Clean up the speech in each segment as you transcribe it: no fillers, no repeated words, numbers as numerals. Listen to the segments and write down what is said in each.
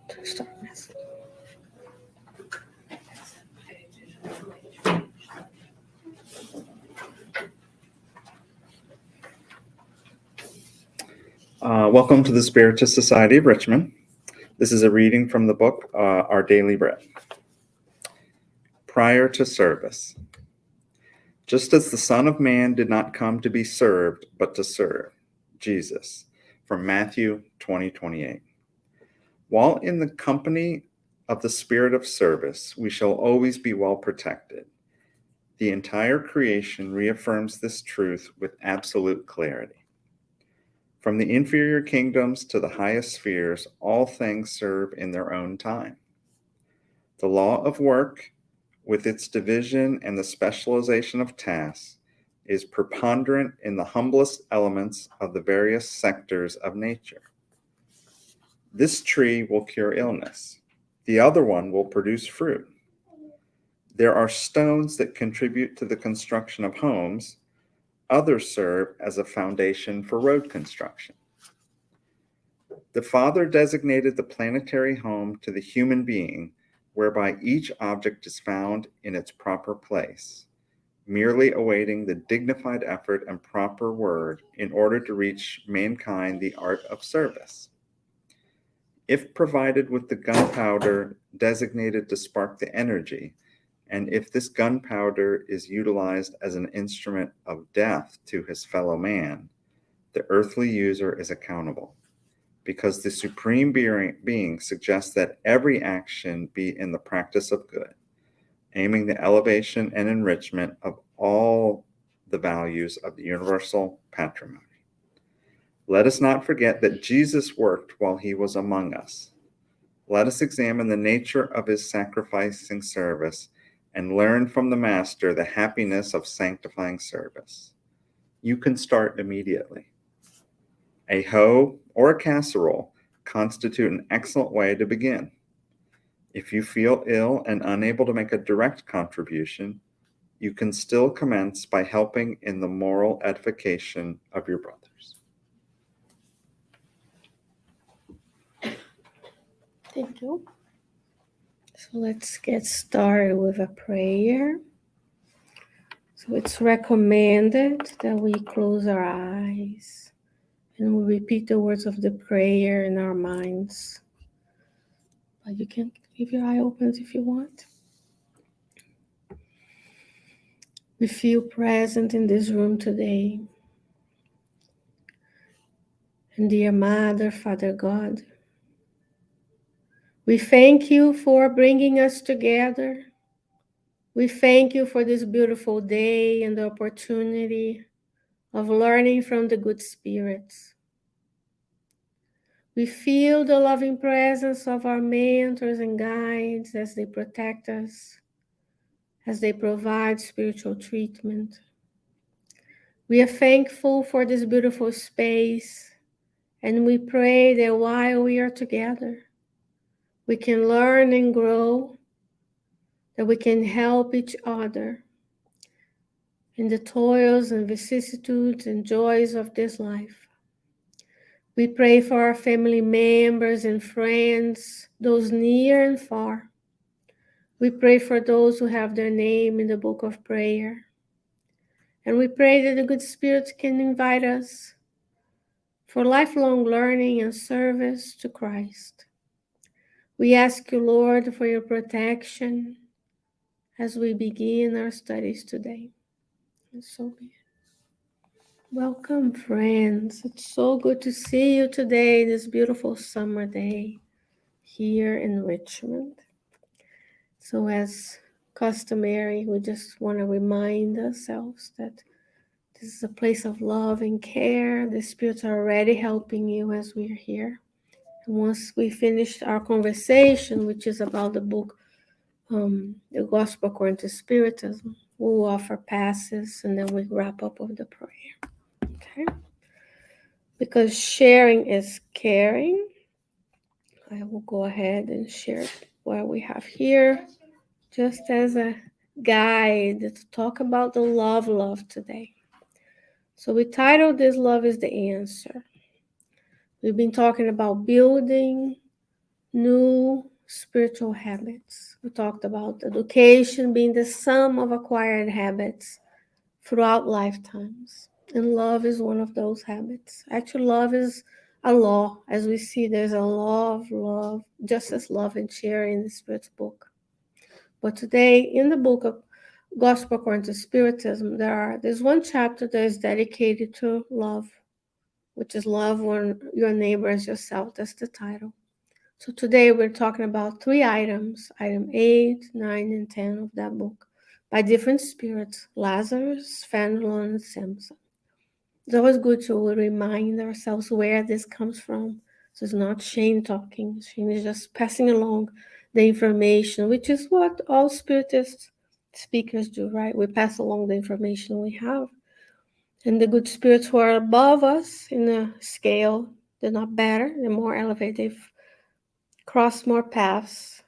to start with. Welcome to the Spiritist Society of Richmond. This is a reading from the book, Our Daily Bread. Prior to service. Just as the Son of Man did not come to be served, but to serve. Jesus, from Matthew 20:28. While in the company of the spirit of service, we shall always be well protected. The entire creation reaffirms this truth with absolute clarity. From the inferior kingdoms to the highest spheres, all things serve in their own time. The law of work, with its division and the specialization of tasks, is preponderant in the humblest elements of the various sectors of nature. This tree will cure illness. The other one will produce fruit. There are stones that contribute to the construction of homes. Others serve as a foundation for road construction. The Father designated the planetary home to the human being, whereby each object is found in its proper place, merely awaiting the dignified effort and proper word in order to reach mankind the art of service. If provided with the gunpowder designated to spark the energy, and if this gunpowder is utilized as an instrument of death to his fellow man, the earthly user is accountable, because the Supreme Being suggests that every action be in the practice of good, aiming the elevation and enrichment of all the values of the universal patrimony. Let us not forget that Jesus worked while he was among us. Let us examine the nature of his sacrificing service and learn from the Master the happiness of sanctifying service. You can start immediately. A hoe or a casserole constitute an excellent way to begin. If you feel ill and unable to make a direct contribution, you can still commence by helping in the moral edification of your brothers. Thank you. So let's get started with a prayer. So it's recommended that we close our eyes and we repeat the words of the prayer in our minds. But you can leave your eye open if you want. We feel present in this room today. And dear Mother, Father God, we thank you for bringing us together. We thank you for this beautiful day and the opportunity of learning from the good spirits. We feel the loving presence of our mentors and guides as they protect us, as they provide spiritual treatment. We are thankful for this beautiful space, and we pray that while we are together, we can learn and grow, that we can help each other in the toils and vicissitudes and joys of this life. We pray for our family members and friends, those near and far. We pray for those who have their name in the book of prayer. And we pray that the good spirits can invite us for lifelong learning and service to Christ. We ask you, Lord, for your protection as we begin our studies today. And so be it. Welcome, friends. It's so good to see you today, this beautiful summer day here in Richmond. So as customary, we just want to remind ourselves that this is a place of love and care. The spirits are already helping you as we're here. And once we finish our conversation, which is about the book, the Gospel according to Spiritism, we'll offer passes and then we wrap up with the prayer. Okay? Because sharing is caring, I will go ahead and share what we have here just as a guide to talk about the love today. So we titled this Love is the Answer. We've been talking about building, new spiritual habits. We talked about education being the sum of acquired habits throughout lifetimes. And love is one of those habits. Actually, love is a law. As we see, there's a law of love, justice, love, and charity in the Spirit's book. But today, in the book of Gospel according to Spiritism, there's one chapter that is dedicated to love, which is love one your neighbor as yourself. That's the title. So today we're talking about three items, item 8, 9, and 10 of that book, by different spirits, Lazarus, Fenelon, and Samson. It's always good to remind ourselves where this comes from. So it's not Shane talking. Shane is just passing along the information, which is what all spiritist speakers do, right? We pass along the information we have. And the good spirits who are above us in the scale, they're not better, they're more elevated. They've crossed more paths.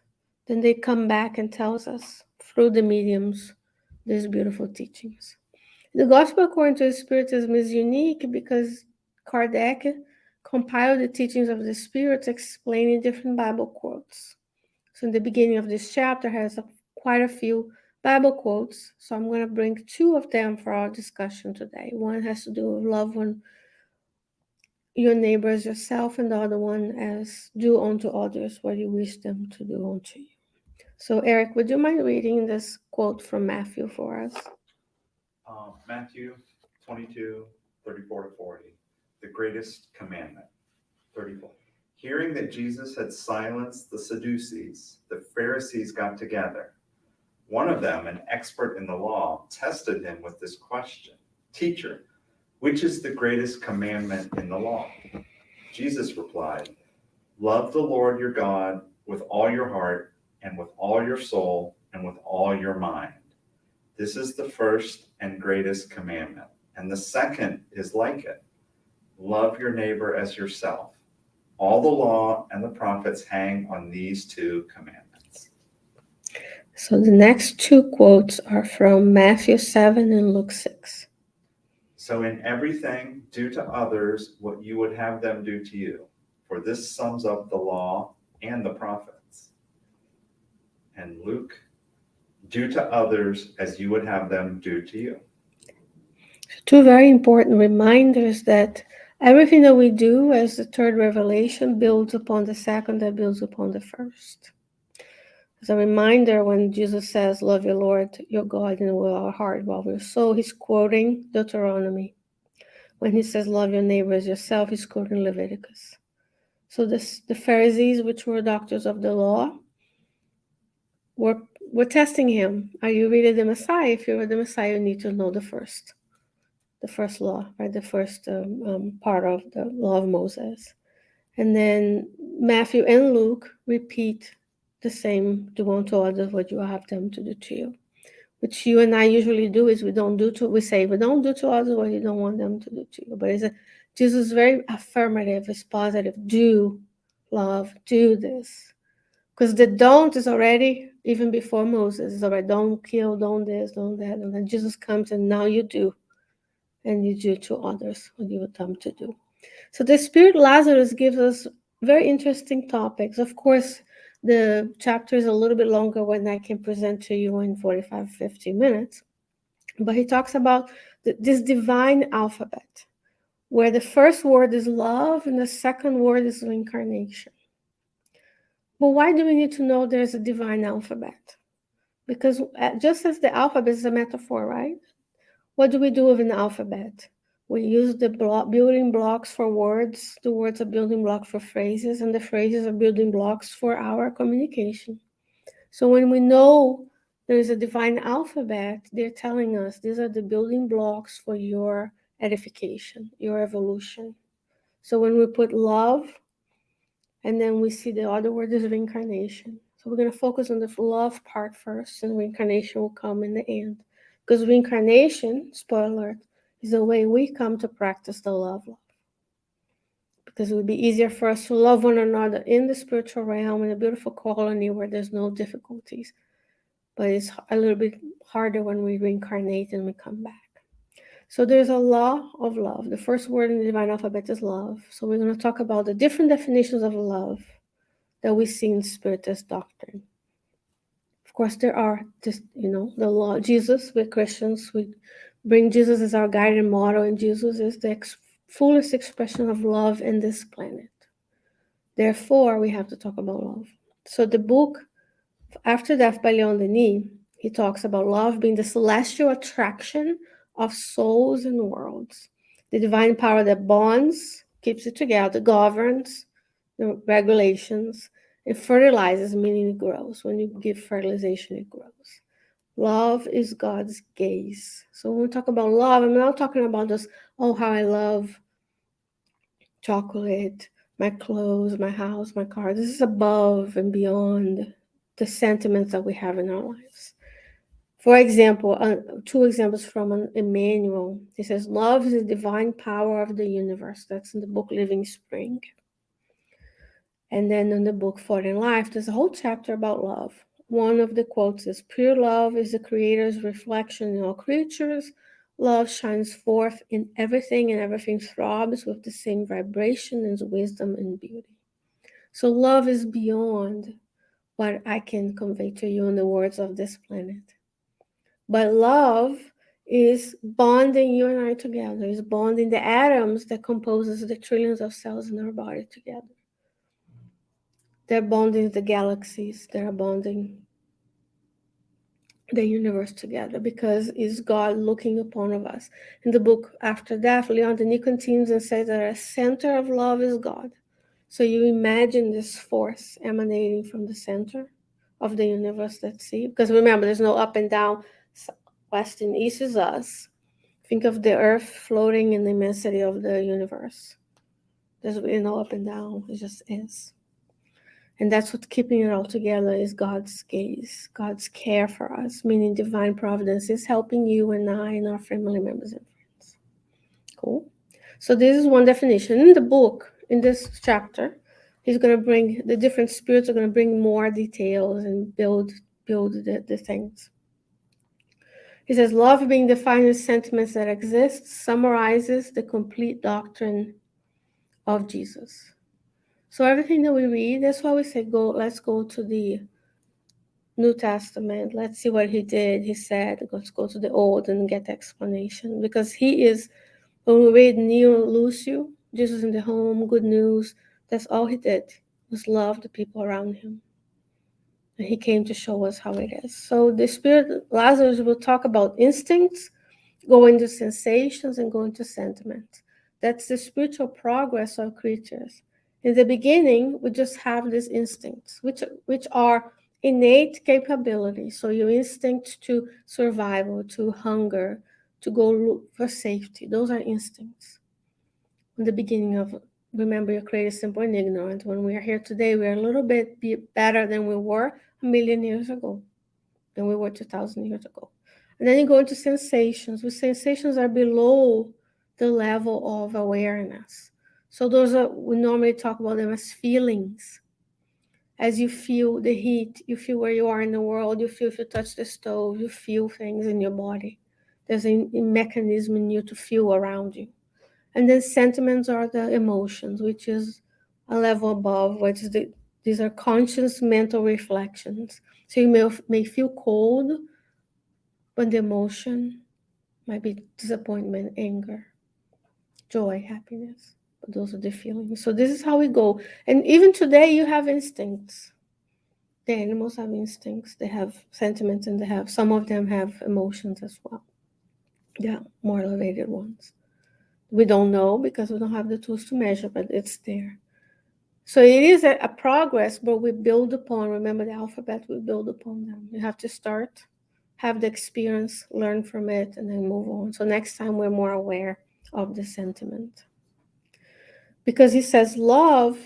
Then they come back and tells us through the mediums these beautiful teachings. The Gospel according to Spiritism is unique because Kardec compiled the teachings of the spirits explaining different Bible quotes. So in the beginning of this chapter has quite a few Bible quotes. So I'm going to bring two of them for our discussion today. One has to do with love one your neighbor as yourself, and the other one as do unto others what you wish them to do unto you. So Eric, would you mind reading this quote from Matthew for us? Matthew 22, 34 to 40. The greatest commandment. 34. Hearing that Jesus had silenced the Sadducees, the Pharisees got together. One of them, an expert in the law, tested him with this question: Teacher, which is the greatest commandment in the law? Jesus replied, Love the Lord your God with all your heart and with all your soul and with all your mind. This is the first and greatest commandment. And the second is like it. Love your neighbor as yourself. All the law and the prophets hang on these two commandments. So the next two quotes are from Matthew 7 and Luke 6. So in everything, do to others what you would have them do to you, for this sums up the law and the prophets. And Luke, do to others as you would have them do to you. Two very important reminders that everything that we do as the third revelation builds upon the second, that builds upon the first. As a reminder, when Jesus says, love your Lord, your God, and with our heart, with our soul, he's quoting Deuteronomy. When he says, love your neighbor as yourself, he's quoting Leviticus. So the Pharisees, which were doctors of the law, were testing him. Are you really the Messiah? If you were the Messiah, you need to know the first law, right? The first part of the law of Moses. And then Matthew and Luke repeat the same, do unto others what you have them to do to you. Which you and I usually do is we don't do to others what you don't want them to do to you. But Jesus is very affirmative, it's positive. Do, love, do this. Because the don't is already, even before Moses, is already don't kill, don't this, don't that. And then Jesus comes and now you do. And you do to others what you want them to do. So the Spirit Lazarus gives us very interesting topics. Of course, the chapter is a little bit longer when I can present to you in 45, 50 minutes. But he talks about this divine alphabet, where the first word is love and the second word is reincarnation. But why do we need to know there's a divine alphabet? Because just as the alphabet is a metaphor, right? What do we do with an alphabet? We use the building blocks for words. The words are building blocks for phrases, and the phrases are building blocks for our communication. So when we know there is a divine alphabet, they're telling us these are the building blocks for your edification, your evolution. So when we put love, and then we see the other word is reincarnation. So we're going to focus on the love part first, and reincarnation will come in the end. Because reincarnation, spoiler alert, is the way we come to practice the love. Because it would be easier for us to love one another in the spiritual realm in a beautiful colony where there's no difficulties. But it's a little bit harder when we reincarnate and we come back. So there's a law of love. The first word in the divine alphabet is love. So we're going to talk about the different definitions of love. that we see in Spiritist doctrine. Of course, there are just, the law. Jesus, we're Christians. We bring Jesus as our guiding model, and Jesus is the fullest expression of love in this planet. Therefore, we have to talk about love. So the book After Death by Leon Denis, he talks about love being the celestial attraction of souls and worlds, the divine power that bonds, keeps it together, governs the regulations, it fertilizes, meaning it grows. When you give fertilization, it grows. Love is God's gaze. So when we talk about love, I'm not talking about just, oh, how I love chocolate, my clothes, my house, my car. This is above and beyond the sentiments that we have in our lives. For example, two examples from Emmanuel. He says, love is the divine power of the universe. That's in the book Living Spring. And then in the book Forward in Life, there's a whole chapter about love. One of the quotes is, pure love is the Creator's reflection in all creatures. Love shines forth in everything, and everything throbs with the same vibration as wisdom and beauty. So love is beyond what I can convey to you in the words of this planet. But love is bonding you and I together, is bonding the atoms that composes the trillions of cells in our body together. They're bonding the galaxies, they're bonding the universe together, because it's God looking upon of us. In the book After Death, Leon Denis continues and says that a center of love is God. So you imagine this force emanating from the center of the universe, let's see. Because remember, there's no up and down, west and east is us. Think of the earth floating in the immensity of the universe. There's really no up and down, it just is. And that's what's keeping it all together, is God's gaze, God's care for us, meaning divine providence is helping you and I and our family members and friends. Cool. So this is one definition. In the book, in this chapter, he's going to bring, the different spirits are going to bring more details and build the things. He says, love being the finest sentiments that exist summarizes the complete doctrine of Jesus. So everything that we read, that's why we say, let's go to the New Testament. Let's see what he did. He said, let's go to the Old and get the explanation. Because he is, when we read Neo Lucio, Jesus in the Home, Good News, that's all he did, was love the people around him. And he came to show us how it is. So the Spirit, Lazarus will talk about instincts, go into sensations, and go into sentiments. That's the spiritual progress of creatures. In the beginning, we just have these instincts, which are innate capabilities. So your instinct to survival, to hunger, to go look for safety, those are instincts. In the beginning of, remember, you're created simple and ignorant. When we are here today, we are a little bit better than we were 1,000,000 years ago, than we were 2,000 years ago. And then you go into sensations. The sensations are below the level of awareness. So those are, we normally talk about them as feelings. As you feel the heat, you feel where you are in the world, you feel if you touch the stove, you feel things in your body. There's a mechanism in you to feel around you. And then sentiments are the emotions, which is a level above, which is these are conscious mental reflections. So you may feel cold, but the emotion might be disappointment, anger, joy, happiness. But those are the feelings. So this is how we go. And even today, you have instincts. The animals have instincts. They have sentiments, and some of them have emotions as well. Yeah, more elevated ones. We don't know because we don't have the tools to measure, but it's there. So it is a progress, but we build upon. Remember the alphabet, we build upon them. You have to start, have the experience, learn from it, and then move on. So next time we're more aware of the sentiment. Because he says love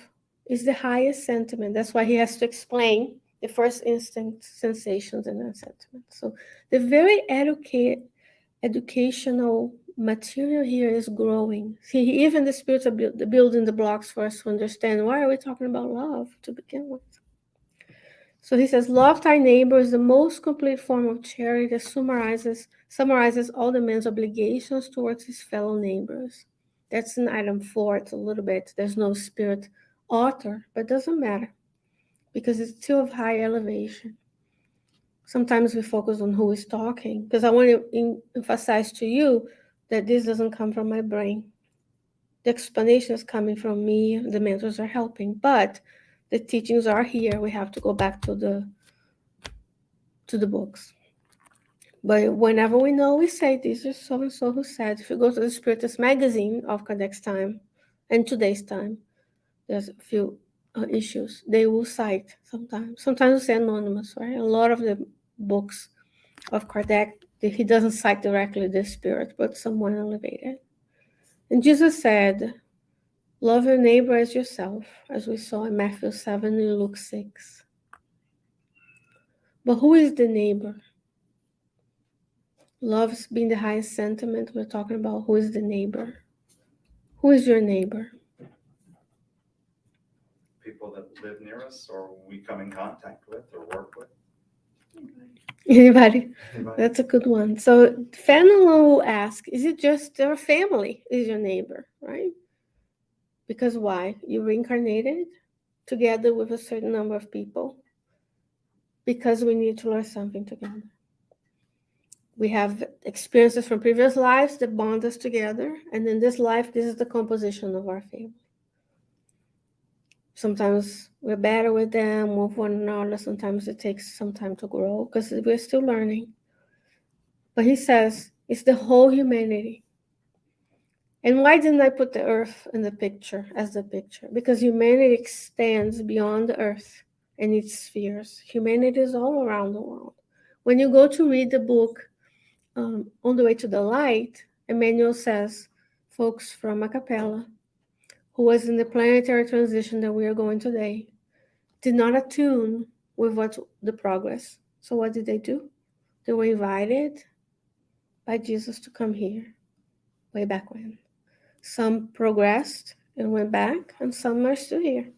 is the highest sentiment. That's why he has to explain the first instinct, sensations, and then sentiments. So the very educational material here is growing. See, even the spirits are building the blocks for us to understand, why are we talking about love to begin with? So he says, love thy neighbor is the most complete form of charity that summarizes all the man's obligations towards his fellow neighbors. That's in item 4. It's a little bit, there's no spirit author, but it doesn't matter. because it's still of high elevation. Sometimes we focus on who is talking, because I want to emphasize to you that this doesn't come from my brain. The explanation is coming from me, the mentors are helping, but the teachings are here. We have to go back to the books. But whenever we know, we say, this is so and so who said. If you go to the Spiritist magazine of Kardec's time and today's time, there's a few issues. They will cite sometimes. Sometimes we say anonymous, right? A lot of the books of Kardec, he doesn't cite directly the Spirit, but someone elevated. And Jesus said, love your neighbor as yourself, as we saw in Matthew 7 and Luke 6. But who is the neighbor? Love's being the highest sentiment. We're talking about who is the neighbor. Who is your neighbor? People that live near us or we come in contact with or work with. Anybody? Anybody? That's a good one. So Fenelon will ask, is it just your family is your neighbor, right? Because why? You reincarnated together with a certain number of people because we need to learn something together. We have experiences from previous lives that bond us together, and in this life, this is the composition of our family. Sometimes we're better with them, with one another. Sometimes it takes some time to grow because we're still learning. But he says it's the whole humanity. And why didn't I put the earth in the picture as the picture? Because humanity extends beyond the earth and its spheres. Humanity is all around the world. When you go to read the book On the Way to the Light, Emmanuel says, folks from a capella who was in the planetary transition that we are going today did not attune with what the progress. So what did they do? They were invited by Jesus to come here way back when. Some progressed and went back, and some are still here.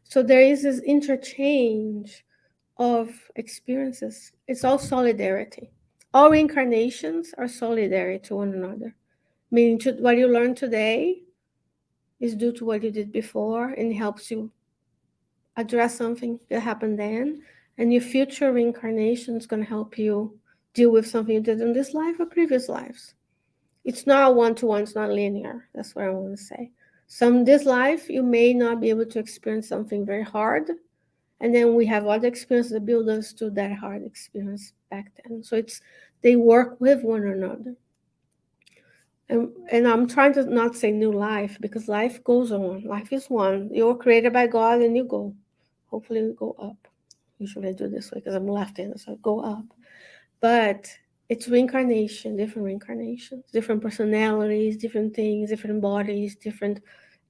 So there is this interchange of experiences. It's all solidarity. All reincarnations are solidary to one another. Meaning what you learn today is due to what you did before and helps you address something that happened then. And your future reincarnation is going to help you deal with something you did in this life or previous lives. It's not one-to-one, it's not linear. That's what I want to say. This life, you may not be able to experience something very hard. And then we have other experiences that build us to that hard experience back then. So they work with one another. And I'm trying to not say new life because life goes on. Life is one. You're created by God and you go. Hopefully you go up. Usually I do this way because I'm left-handed, so I go up. But it's reincarnation, different reincarnations, different personalities, different things, different bodies, different,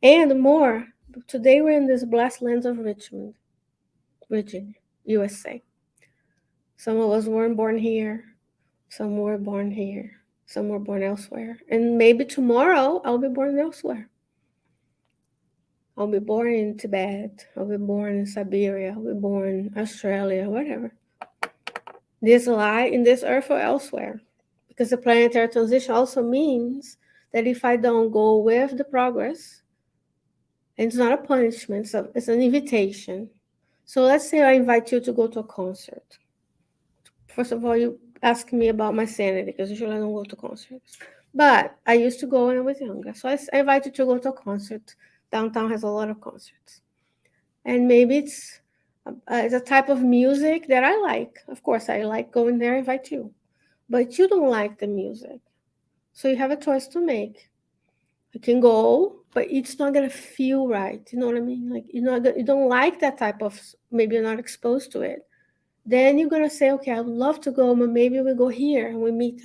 and more. Today we're in this blessed land of Richmond, Virginia, USA. Some of us weren't born here. Some were born here. Some were born elsewhere. And maybe tomorrow I'll be born elsewhere. I'll be born in Tibet. I'll be born in Siberia. I'll be born in Australia, whatever. This lie in this earth or elsewhere. Because the planetary transition also means that if I don't go with the progress, and it's not a punishment, so it's an invitation. So let's say I invite you to go to a concert. First of all, you ask me about my sanity because usually I don't go to concerts. But I used to go when I was younger. So I invite you to go to a concert. Downtown has a lot of concerts. And maybe it's a type of music that I like. Of course, I like going there, I invite you. But you don't like the music. So you have a choice to make. You can go, but it's not gonna feel right. You know what I mean? Like you don't like that type of. Maybe you're not exposed to it. Then you're gonna say, okay, I would love to go, but maybe we go here and we meet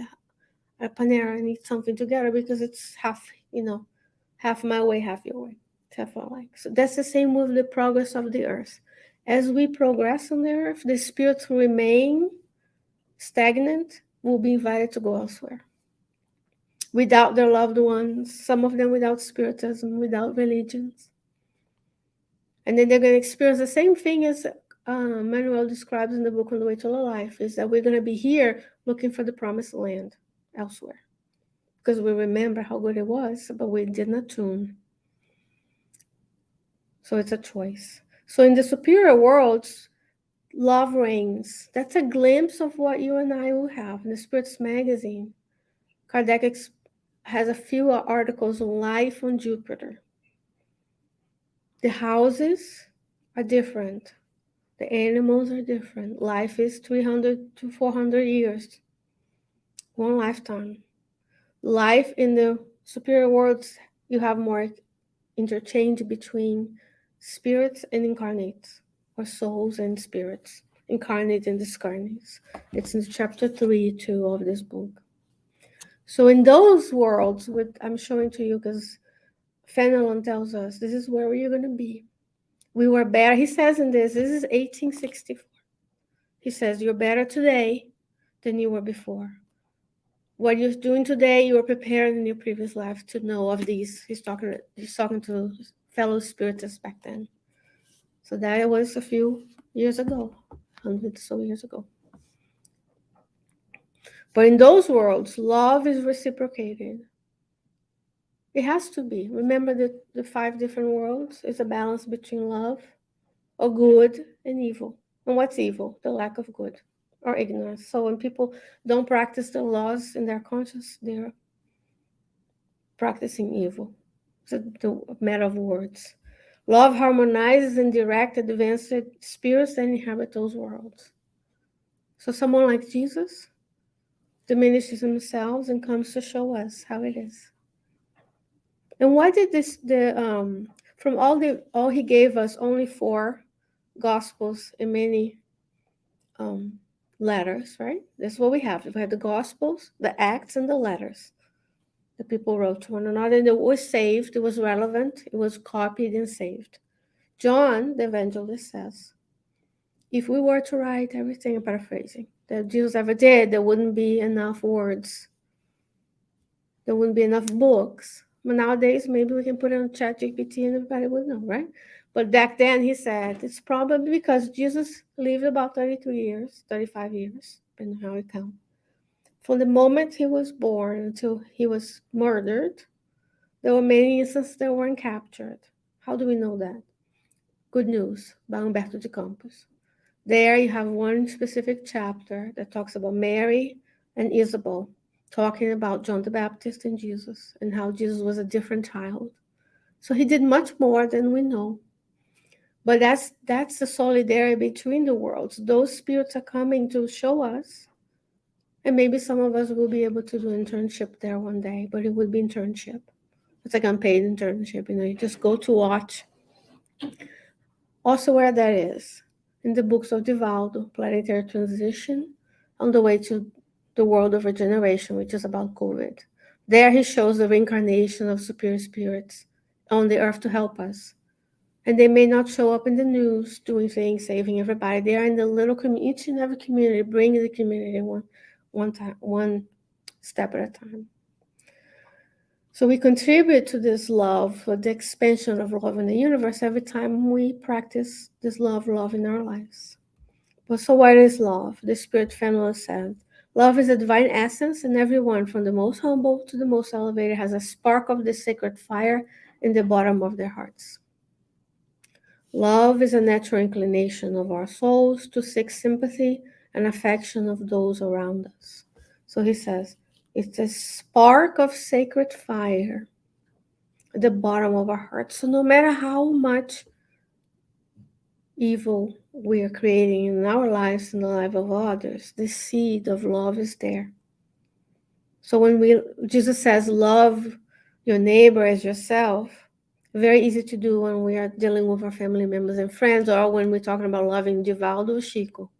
at Panera and eat something together because it's half my way, half your way. Half our like. So that's the same with the progress of the earth. As we progress on the earth, the spirits remain stagnant. Will be invited to go elsewhere. Without their loved ones, some of them without spiritism, without religions. And then they're going to experience the same thing as Manuel describes in the book On the Way to the Life, is that we're going to be here looking for the promised land elsewhere. Because we remember how good it was, but we did not tune. So it's a choice. So in the superior worlds, love reigns. That's a glimpse of what you and I will have in the Spiritist magazine. Kardec has a few articles on life on Jupiter. The houses are different. The animals are different. Life is 300 to 400 years, one lifetime. Life in the superior worlds, you have more interchange between spirits and incarnates, or souls and spirits, incarnate and discarnates. It's in chapter 3 too of this book. So in those worlds, which I'm showing to you because Fenelon tells us this is where we're going to be. We were better. He says in this is 1864. He says, you're better today than you were before. What you're doing today, you were prepared in your previous life to know of these. He's talking to fellow spiritists back then. So that was a few years ago, 100 or so years ago. But in those worlds, love is reciprocated. It has to be. Remember that the 5 different worlds is a balance between love, or good, and evil. And what's evil? The lack of good or ignorance. So when people don't practice the laws in their conscience, they're practicing evil. It's a matter of words. Love harmonizes and directs advanced spirits that inhabit those worlds. So someone like Jesus diminishes himself and comes to show us how it is. And why did from all he gave us only 4 gospels and many letters, right? That's what we have. We have the gospels, the acts, and the letters. The people wrote to one another, and it was saved, it was relevant, it was copied and saved. John, the evangelist, says, if we were to write everything, I'm paraphrasing, that Jesus ever did, there wouldn't be enough words. There wouldn't be enough books. But nowadays, maybe we can put it on ChatGPT and everybody would know, right? But back then, he said, it's probably because Jesus lived about 33 years, 35 years, depending on how it counts. From the moment he was born until he was murdered, there were many instances that weren't captured. How do we know that? Good News by Umberto de Campos. There you have one specific chapter that talks about Mary and Isabel talking about John the Baptist and Jesus and how Jesus was a different child. So he did much more than we know. But that's the solidarity between the worlds. Those spirits are coming to show us. And maybe some of us will be able to do internship there one day, but it would be internship. It's like unpaid internship, you just go to watch. Also where that is, in the books of Divaldo, Planetary Transition, on the way to the world of regeneration, which is about COVID. There he shows the reincarnation of superior spirits on the earth to help us. And they may not show up in the news doing things, saving everybody. They are in the little community, each and every community, bringing the community one step at a time. So we contribute to this love, for the expansion of love in the universe every time we practice this love in our lives. But so what is love? The Spirit Fenelon said, love is a divine essence, and everyone from the most humble to the most elevated has a spark of the sacred fire in the bottom of their hearts. Love is a natural inclination of our souls to seek sympathy and affection of those around us. So he says, it's a spark of sacred fire at the bottom of our hearts. So no matter how much evil we are creating in our lives and the life of others, the seed of love is there. So when Jesus says, love your neighbor as yourself, very easy to do when we are dealing with our family members and friends, or when we're talking about loving Divaldo or Chico.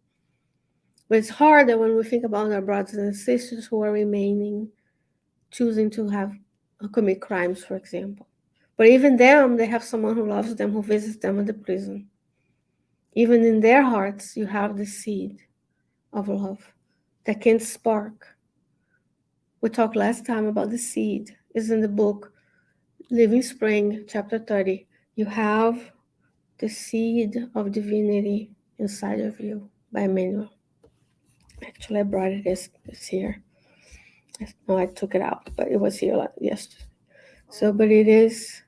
But it's harder when we think about our brothers and sisters who are choosing to commit crimes, for example. But even them, they have someone who loves them, who visits them in the prison. Even in their hearts, you have the seed of love that can spark. We talked last time about the seed. It's in the book Living Spring, chapter 30. You have the seed of divinity inside of you by Emmanuel. Actually, I brought it. It's here. No, I took it out, but it was here yesterday. So, but it is,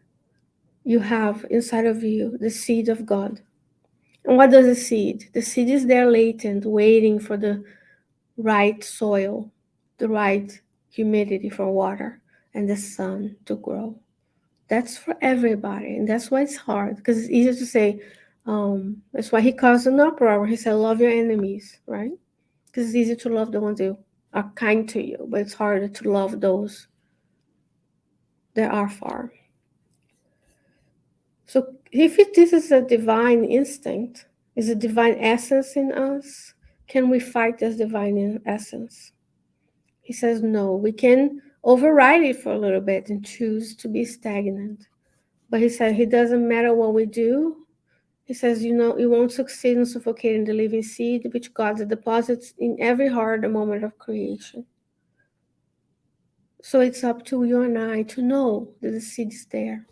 you have inside of you the seed of God. And what does the seed? The seed is there latent, waiting for the right soil, the right humidity for water, and the sun to grow. That's for everybody. And that's why it's hard, because it's easier to say, that's why he caused an uproar. He said, love your enemies, right? Because it's easier to love the ones who are kind to you, but it's harder to love those that are far. So if this is a divine instinct, is a divine essence in us, can we fight this divine essence? He says no. We can override it for a little bit and choose to be stagnant. But he said it doesn't matter what we do. He says, you won't succeed in suffocating the living seed which God deposits in every heart the moment of creation. So it's up to you and I to know that the seed is there.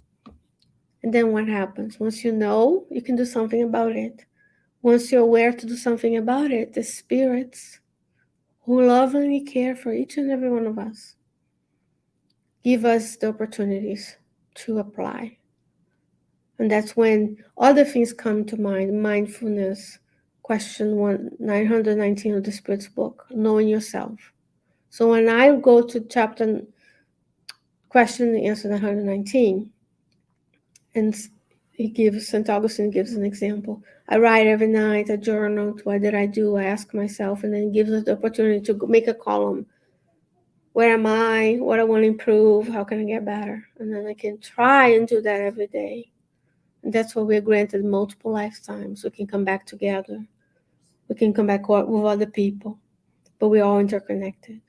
And then what happens? Once you know, you can do something about it. Once you're aware to do something about it, the spirits who lovingly care for each and every one of us give us the opportunities to apply. And that's when other things come to mind. Mindfulness, question 919 of the Spirit's book, knowing yourself. So when I go to chapter question and answer 919, and St. Augustine gives an example. I write every night, a journal. What did I do? I ask myself, and then it gives us the opportunity to make a column. Where am I? What I want to improve? How can I get better? And then I can try and do that every day. And that's what we're granted multiple lifetimes. We can come back together. We can come back with other people, but we're all interconnected.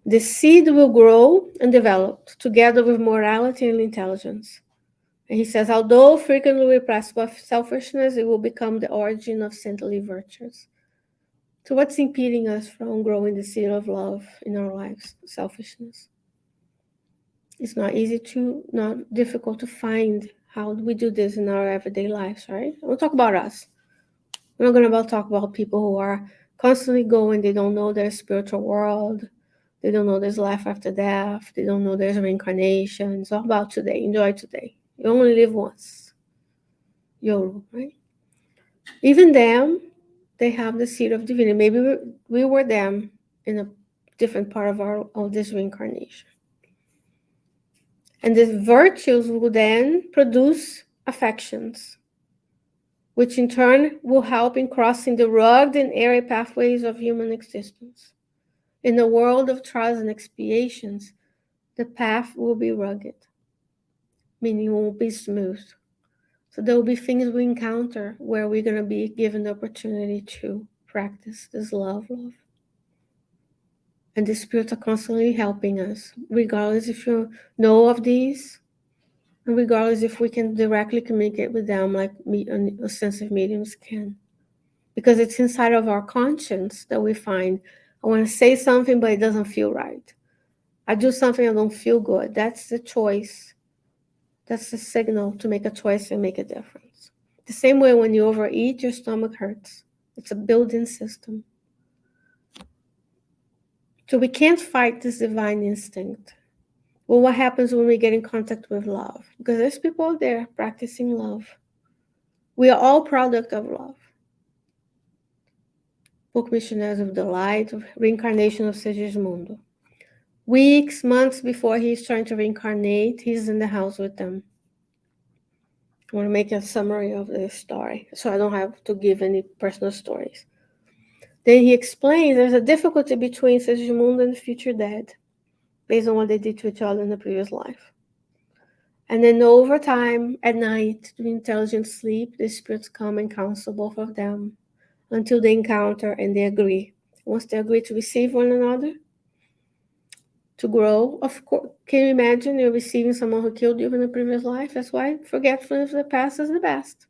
The seed will grow and develop together with morality and intelligence. And he says, although frequently repressed by selfishness, it will become the origin of saintly virtues. So what's impeding us from growing the seed of love in our lives? Selfishness. It's not difficult to find how we do this in our everyday lives, right? We'll talk about us. We're not going to talk about people who are constantly going, they don't know their spiritual world. They don't know there's life after death. They don't know there's reincarnation. It's all about today. Enjoy today. You only live once. YOLO, right? Even them, they have the seed of divinity. Maybe we were them in a different part of this reincarnation. And these virtues will then produce affections, which in turn will help in crossing the rugged and airy pathways of human existence. In the world of trials and expiations, the path will be rugged, meaning it won't be smooth. So there will be things we encounter where we're going to be given the opportunity to practice this love. And the spirits are constantly helping us, regardless if you know of these, and regardless if we can directly communicate with them like a sensitive mediums can. Because it's inside of our conscience that we find, I want to say something, but it doesn't feel right. I do something, I don't feel good. That's the choice. That's the signal to make a choice and make a difference. The same way when you overeat, your stomach hurts. It's a built-in system. So we can't fight this divine instinct. Well, what happens when we get in contact with love? Because there's people out there practicing love. We are all product of love. Book Missionaries of the Light, of Reincarnation of Sigismundo. Weeks, months before he's trying to reincarnate, he's in the house with them. I want to make a summary of this story, so I don't have to give any personal stories. Then he explains there's a difficulty between Sigismundo and the future dead, based on what they did to each other in the previous life. And then over time, at night, during intelligent sleep, the spirits come and counsel both of them until they encounter and they agree. Once they agree to receive one another, to grow, of course, can you imagine you're receiving someone who killed you in the previous life? That's why forgetfulness of the past is the best.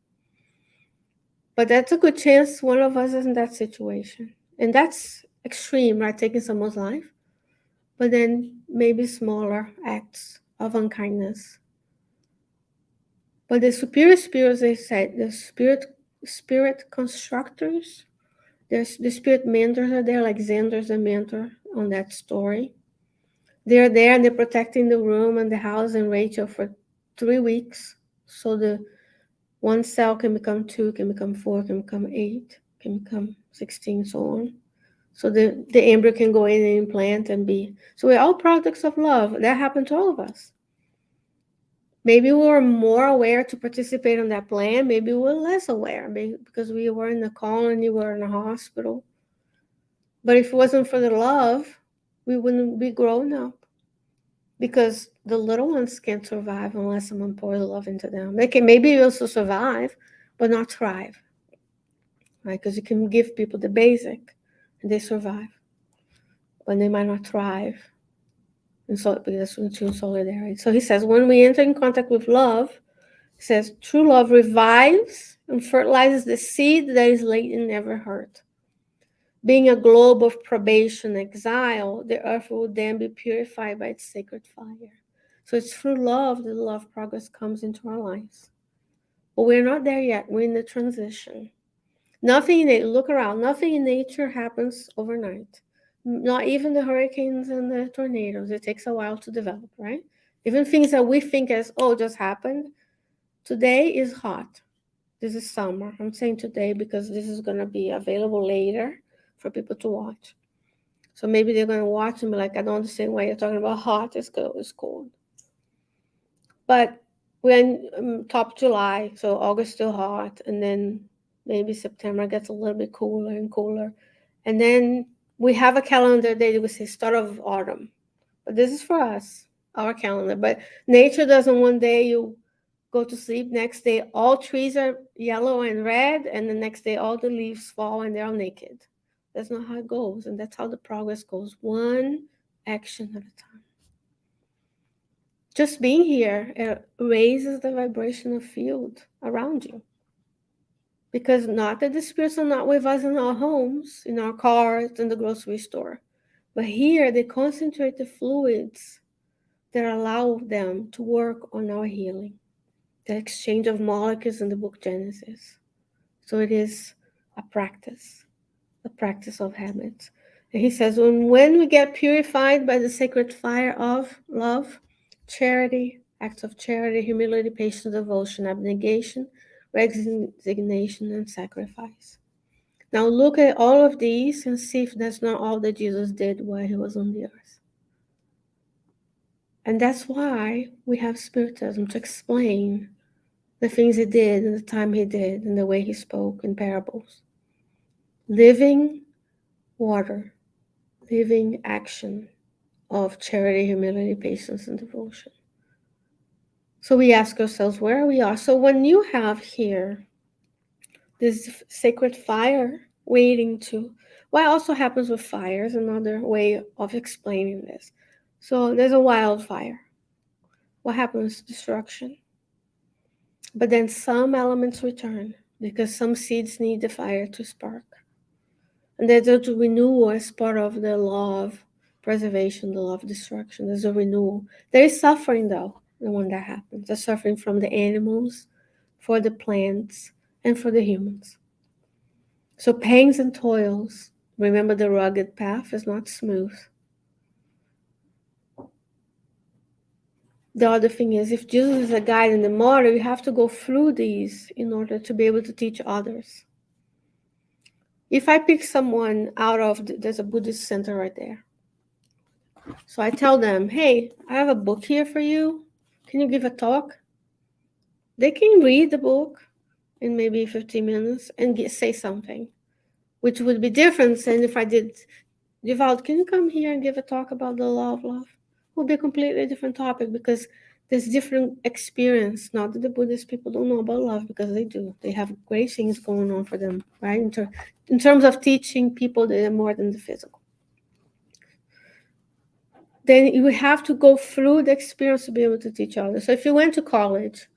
But that's a good chance one of us is in that situation. And that's extreme, right? Taking someone's life. But then maybe smaller acts of unkindness. But the superior spirits, they said, the spirit constructors, the spirit mentors are there, like Xander's the mentor on that story. They're there and they're protecting the room and the house and Rachel for 3 weeks. So the One cell can become 2, can become 4, can become 8, can become 16, so on. So the embryo can go in and implant and be. So we're all products of love. That happened to all of us. Maybe we were more aware to participate in that plan. Maybe we were less aware, maybe because we were in the colony, we were in a hospital. But if it wasn't for the love, we wouldn't be grown up. Because the little ones can't survive unless someone pours love into them. They can maybe also survive, but not thrive, right? Because you can give people the basic, and they survive, but they might not thrive. And so that's true solidarity. So he says, when we enter in contact with love, he says, true love revives and fertilizes the seed that is laid and never hurt. Being a globe of probation, exile, the earth will then be purified by its sacred fire. So it's through love that love progress comes into our lives. But we're not there yet. We're in the transition. Nothing in look around. Nothing in nature happens overnight. Not even the hurricanes and the tornadoes. It takes a while to develop, right? Even things that we think as, oh, just happened. Today is hot. This is summer. I'm saying today because this is going to be available later for people to watch. So maybe they're going to watch and be like, I don't understand why you're talking about hot. It's cold. But when top July, so August still hot, and then maybe September gets a little bit cooler and cooler. And then we have a calendar that we say start of autumn. But this is for us, our calendar. But nature doesn't one day you go to sleep, next day all trees are yellow and red, and the next day all the leaves fall and they're all naked. That's not how it goes, and that's how the progress goes, one action at a time. Just being here, it raises the vibrational field around you. Because not that the spirits are not with us in our homes, in our cars, in the grocery store, but here they concentrate the fluids that allow them to work on our healing. The exchange of molecules in the book Genesis. So it is a practice of habits. And he says, when we get purified by the sacred fire of love, charity, acts of charity, humility, patience, devotion, abnegation, resignation, and sacrifice. Now look at all of these and see if that's not all that Jesus did while he was on the earth. And that's why we have Spiritism to explain the things he did and the time he did and the way he spoke in parables. Living water, living action of charity, humility, patience, and devotion. So we ask ourselves where we are. So when you have here this sacred fire waiting to, what also happens with fire is another way of explaining this. So there's a wildfire. What happens? Destruction. But then some elements return because some seeds need the fire to spark. And there's a renewal as part of the law of preservation, the law of destruction. There's a renewal. There is suffering, though, when that happens. There's suffering from the animals, for the plants, and for the humans. So pangs and toils. Remember, the rugged path is not smooth. The other thing is, if Jesus is a guide and the model, you have to go through these in order to be able to teach others. If I pick someone out of, there's a Buddhist center right there. So I tell them, hey, I have a book here for you. Can you give a talk? They can read the book in maybe 15 minutes and say something, which would be different than if I did, Devout, can you come here and give a talk about the law of love? It would be a completely different topic because there's different experience. Not that the Buddhist people don't know about love, because they do. They have great things going on for them, right? In terms of teaching people, they are more than the physical. Then you have to go through the experience to be able to teach others. So if you went to college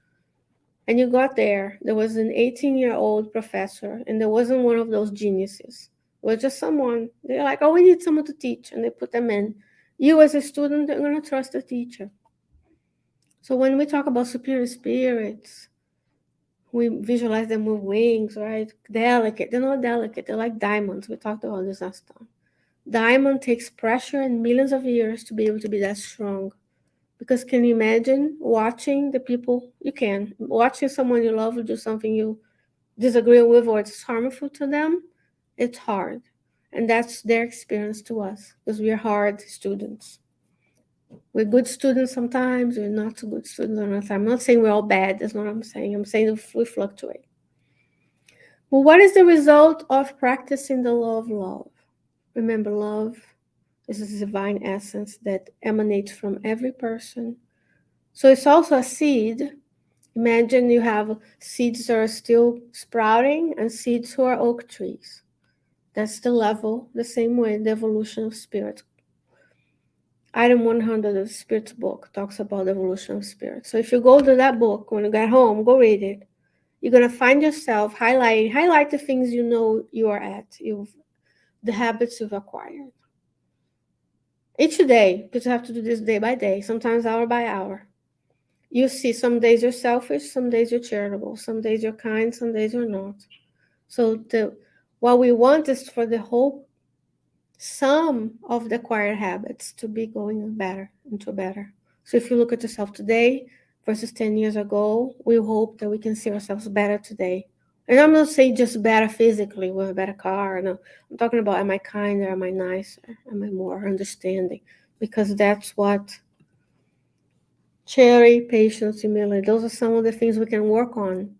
and you got there was an 18-year-old professor, and there wasn't one of those geniuses. It was just someone, they're like, oh, we need someone to teach, and they put them in. You as a student are going to trust the teacher. So when we talk about superior spirits, we visualize them with wings, right? Delicate. They're not delicate. They're like diamonds. We talked about this last time. Diamond takes pressure and millions of years to be able to be that strong Because can you imagine watching the people, you can, watching someone you love do something you disagree with or it's harmful to them? It's hard. And that's their experience to us because we are hard students. We're good students sometimes, we're not so good students other time. I'm not saying we're all bad, that's not what I'm saying. I'm saying we fluctuate. Well, what is the result of practicing the law of love? Remember, love is a divine essence that emanates from every person. So it's also a seed. Imagine you have seeds that are still sprouting and seeds who are oak trees. That's the level, the same way the evolution of spirit. Item 100 of the Spirit's book talks about the evolution of spirit. So if you go to that book, when you get home, go read it. You're going to find yourself highlight the things you know you are at, the habits you've acquired. Each day, because you have to do this day by day, sometimes hour by hour. You see some days you're selfish, some days you're charitable, some days you're kind, some days you're not. So what we want is for the whole sum of the acquired habits to be going better into better. So if you look at yourself today versus 10 years ago, we hope that we can see ourselves better today. And I'm not saying just better physically with a better car. No, I'm talking about, am I kinder? Am I nicer? Am I more understanding? Because that's what charity, patience, humility, those are some of the things we can work on.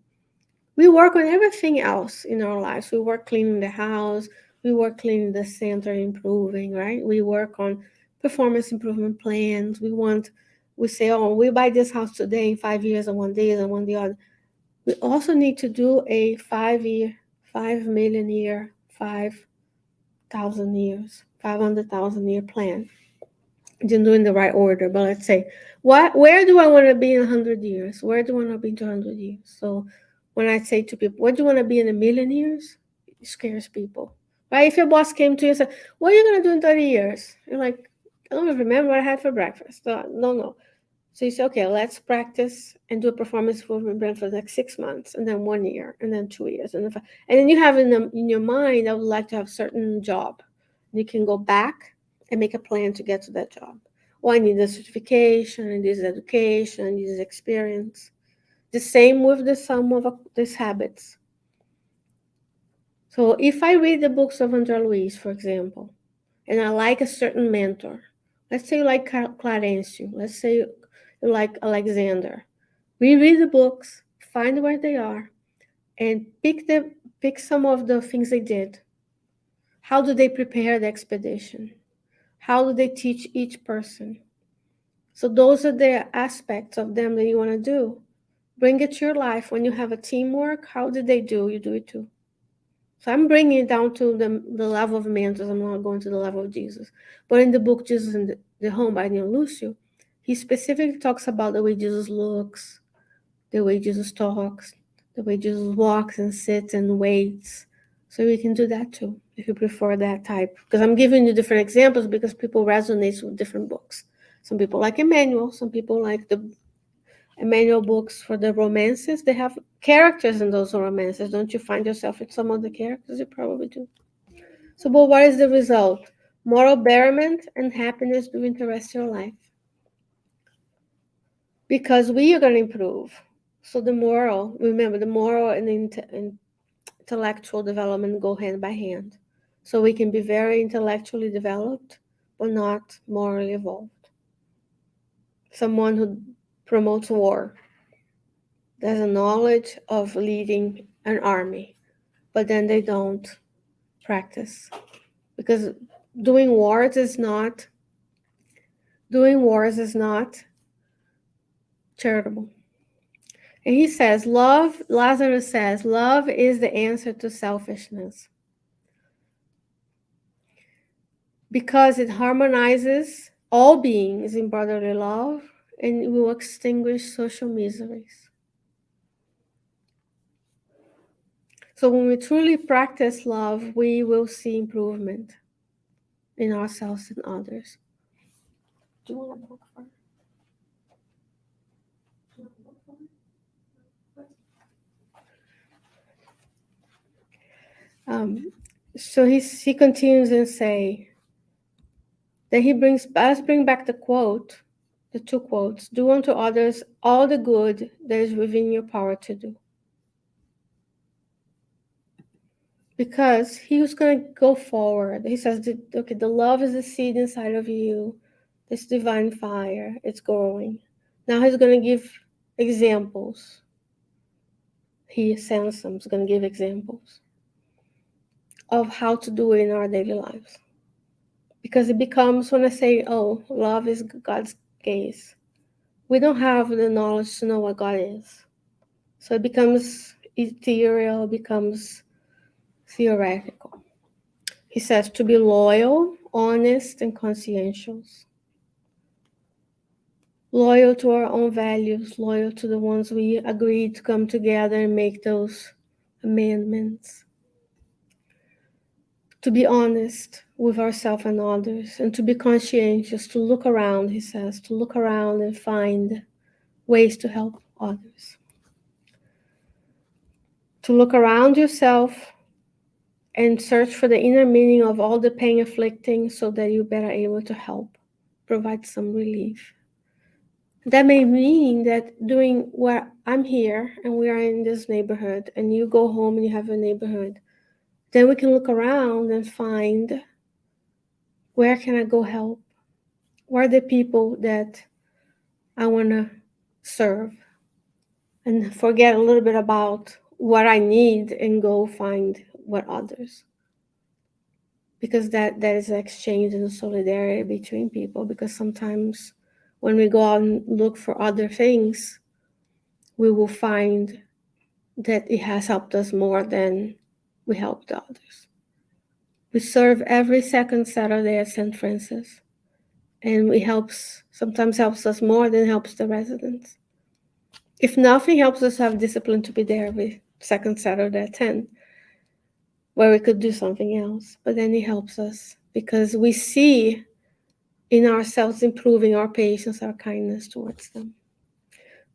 We work on everything else in our lives. We work cleaning the house. We work cleaning the center, improving, right? We work on performance improvement plans. We say, oh, we buy this house today, in 5 years, and 1 day, and 1 the other. We also need to do a 5 year, 5 million year, 5,000 years, 500,000 year plan. Didn't do in the right order, but let's say, where do I want to be in 100 years? Where do I want to be in 200 years? So when I say to people, where do you want to be in a million years? It scares people, right? If your boss came to you and said, what are you going to do in 30 years? You're like, I don't even remember what I had for breakfast. No. So you say, okay, let's practice and do a performance improvement plan for the next 6 months, and then 1 year, and then 2 years, and then you have in your mind, I would like to have a certain job. You can go back and make a plan to get to that job. Oh, I need a certification, I need this education, I need this experience. The same with the sum of these habits. So if I read the books of André Luiz, for example, and I like a certain mentor, let's say you like Clarencio, let's say you like Alexander, we read the books, find where they are, and pick some of the things they did. How do they prepare the expedition? How do they teach each person? So those are the aspects of them that you want to do. Bring it to your life. When you have a teamwork, how did they do? You do it too. So I'm bringing it down to the level of mentors. I'm not going to the level of Jesus. But in the book Jesus in the Home by Neil Lucio, he specifically talks about the way Jesus looks, the way Jesus talks, the way Jesus walks and sits and waits. So we can do that too, if you prefer that type. Because I'm giving you different examples because people resonate with different books. Some people like Emmanuel, some people like the Emmanuel books for the romances. They have characters in those romances. Don't you find yourself in some of the characters? You probably do. So, but what is the result? Moral betterment and happiness during the rest of your life. Because we are going to improve. So the moral, remember, the moral and intellectual development go hand by hand. So we can be very intellectually developed, but not morally evolved. Someone who promotes war, there's a knowledge of leading an army, but then they don't practice. Because doing wars is not charitable. And he says, Lazarus says, love is the answer to selfishness. Because it harmonizes all beings in brotherly love and it will extinguish social miseries. So when we truly practice love, we will see improvement in ourselves and others. Do you want a book for? So he continues and say that let's bring back the quote the two quotes, do unto others all the good that is within your power to do. Because he was going to go forward. He says, okay, the love is the seed inside of you, this divine fire, it's growing. Now he's going to give examples. He sends them, he's going to give examples of how to do it in our daily lives. Because it becomes, when I say, oh, love is God's gaze, we don't have the knowledge to know what God is. So it becomes ethereal, becomes theoretical. He says to be loyal, honest, and conscientious. Loyal to our own values, loyal to the ones we agreed to come together and make those amendments. To be honest with ourselves and others, and to be conscientious, to look around, he says, to look around and find ways to help others. To look around yourself and search for the inner meaning of all the pain afflicting so that you're better able to help, provide some relief. That may mean that doing what I'm here and we are in this neighborhood and you go home and you have a neighborhood, then we can look around and find, where can I go help? Where are the people that I want to serve? And forget a little bit about what I need and go find what others. Because that is an exchange and solidarity between people. Because sometimes when we go out and look for other things, we will find that it has helped us more than we helped others. We serve every second Saturday at St. Francis, and it sometimes helps us more than helps the residents. If nothing helps us have discipline to be there every second Saturday at 10, where we could do something else, but then it helps us because we see in ourselves improving our patience, our kindness towards them.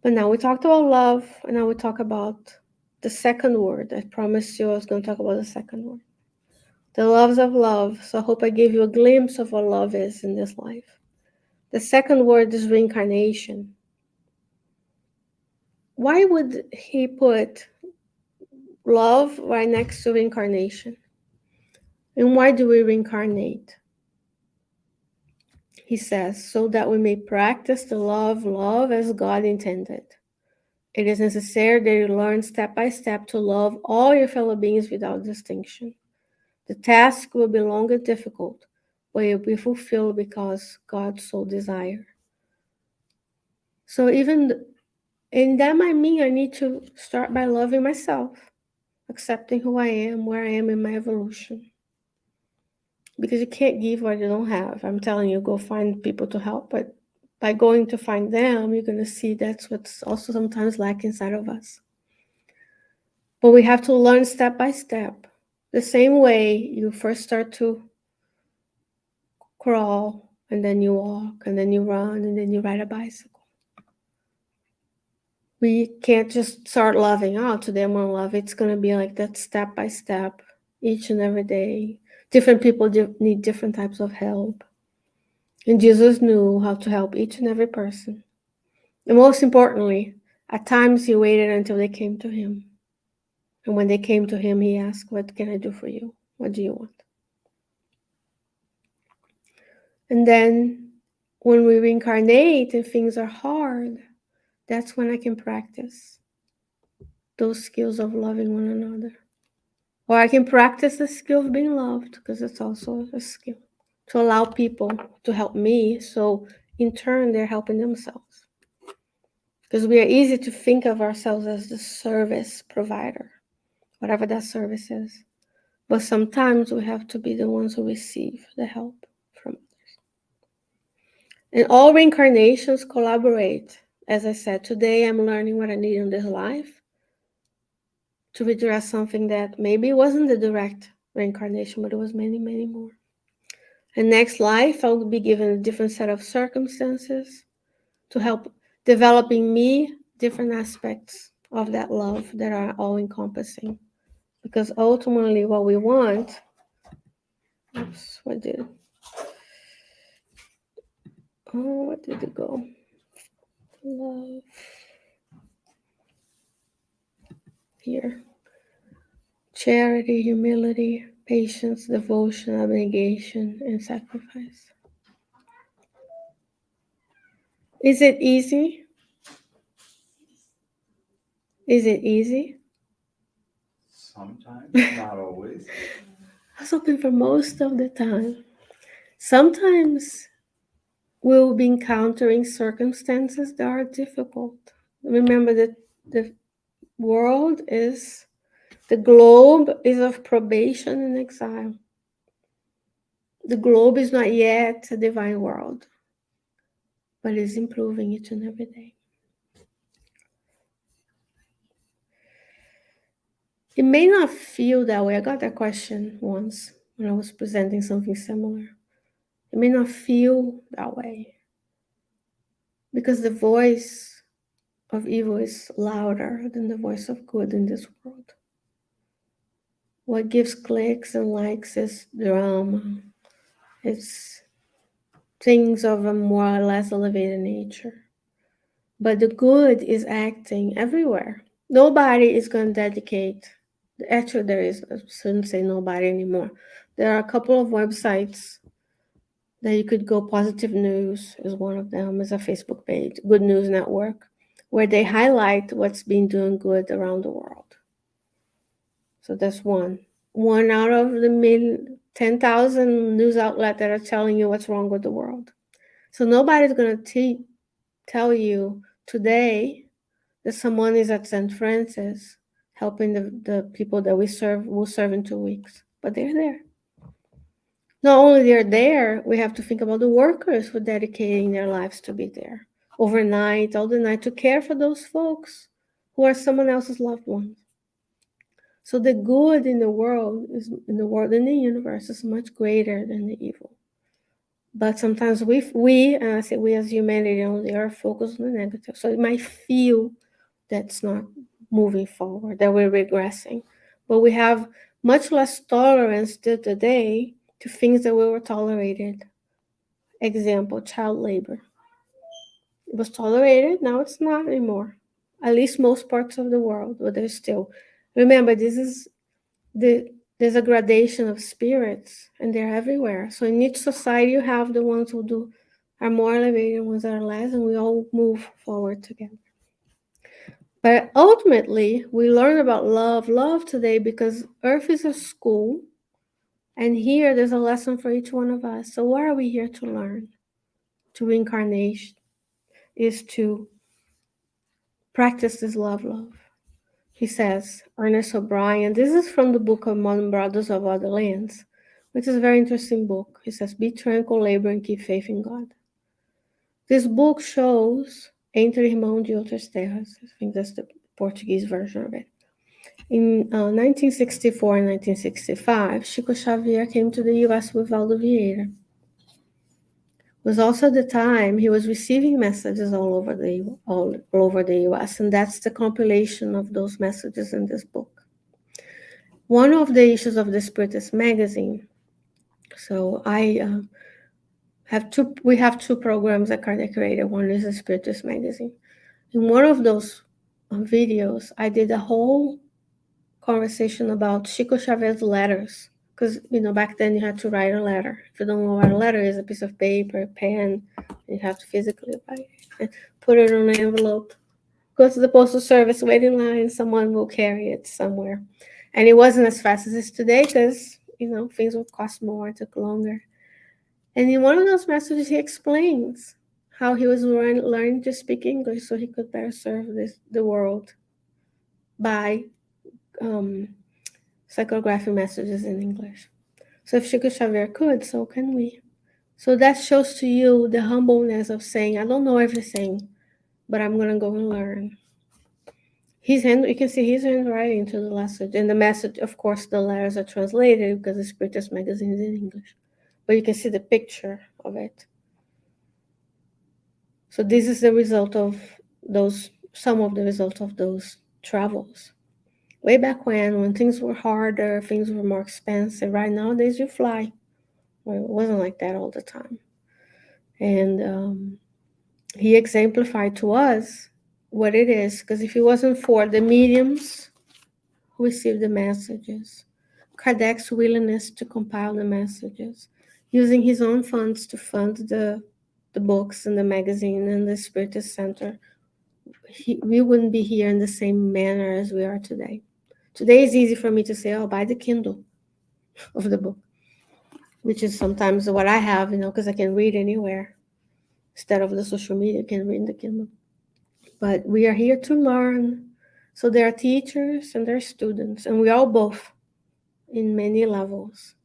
But now we talked about love, and now we talk about the second word. I promised you I was going to talk about the second word. The loves of love. So I hope I gave you a glimpse of what love is in this life. The second word is reincarnation. Why would he put love right next to reincarnation? And why do we reincarnate? He says, so that we may practice the love as God intended. It is necessary that you learn step by step to love all your fellow beings without distinction. The task will be long and difficult, but it will be fulfilled because God so desires. So and that might mean I need to start by loving myself, accepting who I am, where I am in my evolution. Because you can't give what you don't have. I'm telling you, go find people to help, but by going to find them, you're going to see that's what's also sometimes lacking inside of us. But we have to learn step by step. The same way you first start to crawl, and then you walk, and then you run, and then you ride a bicycle. We can't just start loving, today I'm going to love. It's going to be like that step by step, each and every day. Different people need different types of help. And Jesus knew how to help each and every person. And most importantly, at times he waited until they came to him. And when they came to him, he asked, what can I do for you? What do you want? And then when we reincarnate and things are hard, that's when I can practice those skills of loving one another. Or I can practice the skill of being loved, because it's also a skill. To allow people to help me, so in turn they're helping themselves. Because we are easy to think of ourselves as the service provider, whatever that service is. But sometimes we have to be the ones who receive the help from others. And all reincarnations collaborate. As I said, today I'm learning what I need in this life to redress something that maybe wasn't the direct reincarnation, but it was many, many more. And next life, I will be given a different set of circumstances to help developing me different aspects of that love that are all encompassing. Because ultimately what we want, where did it go? love. Here. Charity, humility, patience, devotion, abnegation, and sacrifice. Is it easy? Is it easy? Sometimes, not always. I was hoping for most of the time. Sometimes we'll be encountering circumstances that are difficult. Remember that the world is, the globe is of probation and exile. The globe is not yet a divine world, but is improving each and every day. It may not feel that way. I got that question once when I was presenting something similar. It may not feel that way because the voice of evil is louder than the voice of good in this world. What gives clicks and likes is drama. It's things of a more or less elevated nature. But the good is acting everywhere. Nobody is going to dedicate, actually, there is, I shouldn't say nobody anymore. There are a couple of websites that you could go. Positive News is one of them, is a Facebook page, Good News Network, where they highlight what's been doing good around the world. So that's one. One out of the 10,000 news outlets that are telling you what's wrong with the world. So nobody's going to tell you today that someone is at St. Francis helping the people that will serve in 2 weeks. But they're there. Not only they're there, we have to think about the workers who are dedicating their lives to be there overnight, all the night, to care for those folks who are someone else's loved ones. So the good in the world, in the universe, is much greater than the evil. But sometimes and I say we as humanity on the earth, focus on the negative. So it might feel that's not moving forward, that we're regressing. But we have much less tolerance today to things that we were tolerated. Example, child labor. It was tolerated, now it's not anymore. At least most parts of the world, but there's still. Remember, there's a gradation of spirits, and they're everywhere. So in each society, you have the ones who are more elevated, ones that are less, and we all move forward together. But ultimately, we learn about love today, because Earth is a school, and here there's a lesson for each one of us. So what are we here to learn? To reincarnation is to practice this love. He says, Ernest O'Brien, this is from the book of Modern Brothers of Other Lands, which is a very interesting book. He says, be tranquil, labor, and keep faith in God. This book shows Entre Irmãos de Outras Terras. I think that's the Portuguese version of it. In 1964 and 1965, Chico Xavier came to the U.S. with Valdo Vieira. It was also the time he was receiving messages all over the U.S., and that's the compilation of those messages in this book. One of the issues of the Spiritist magazine, so we have two programs that Kardec created. One is the Spiritist magazine. In one of those videos, I did a whole conversation about Chico Xavier's letters, because back then you had to write a letter. If you don't know what a letter is, a piece of paper, a pen, you have to physically write it and put it on an envelope, go to the postal service, wait in line, someone will carry it somewhere. And it wasn't as fast as it's today, because things would cost more, it took longer. And in one of those messages, he explains how he was learning to speak English so he could better serve the world by psychographic messages in English. So if Chico Xavier could, so can we. So that shows to you the humbleness of saying, I don't know everything, but I'm going to go and learn. You can see his handwriting to the message. And the message, of course, the letters are translated because the Spiritist magazine is in English. But you can see the picture of it. So this is the result of some of the result of those travels. Way back when things were harder, things were more expensive. Right nowadays, you fly. Well, it wasn't like that all the time. And he exemplified to us what it is, because if it wasn't for the mediums who received the messages, Kardec's willingness to compile the messages, using his own funds to fund the books and the magazine and the Spiritist Center, we wouldn't be here in the same manner as we are today. Today it's easy for me to say, oh, buy the Kindle of the book, which is sometimes what I have, because I can read anywhere. Instead of the social media, I can read in the Kindle. But we are here to learn. So there are teachers and there are students, and we all both in many levels.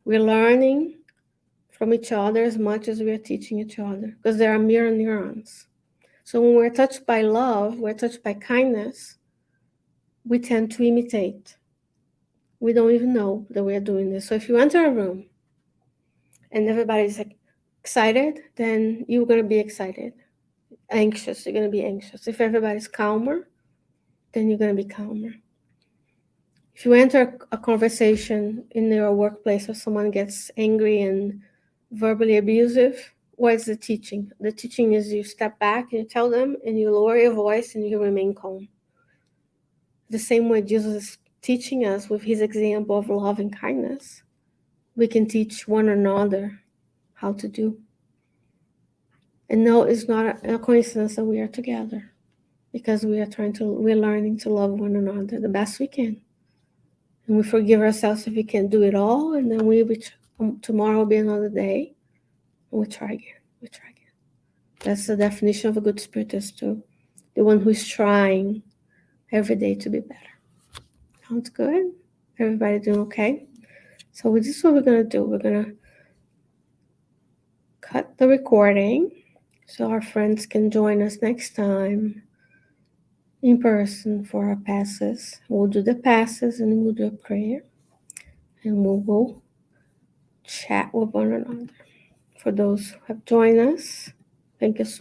We're learning from each other as much as we are teaching each other, because there are mirror neurons. So when we're touched by love, we're touched by kindness, we tend to imitate. We don't even know that we are doing this. So if you enter a room and everybody's excited, then you're going to be excited. Anxious, you're going to be anxious. If everybody's calmer, then you're going to be calmer. If you enter a conversation in your workplace where someone gets angry and verbally abusive, what is the teaching? The teaching is you step back and you tell them, and you lower your voice and you remain calm. The same way Jesus is teaching us with his example of love and kindness, we can teach one another how to do. And no, it's not a coincidence that we are together, because we're learning to love one another the best we can. And we forgive ourselves if we can't do it all, and then tomorrow will be another day, and we try again. That's the definition of a good spiritist too. The one who's trying every day to be better. Sounds good? Everybody doing okay? So this is what we're going to do. We're going to cut the recording so our friends can join us next time in person for our passes. We'll do the passes and we'll do a prayer, and we'll go chat with one another. For those who have joined us, thank you so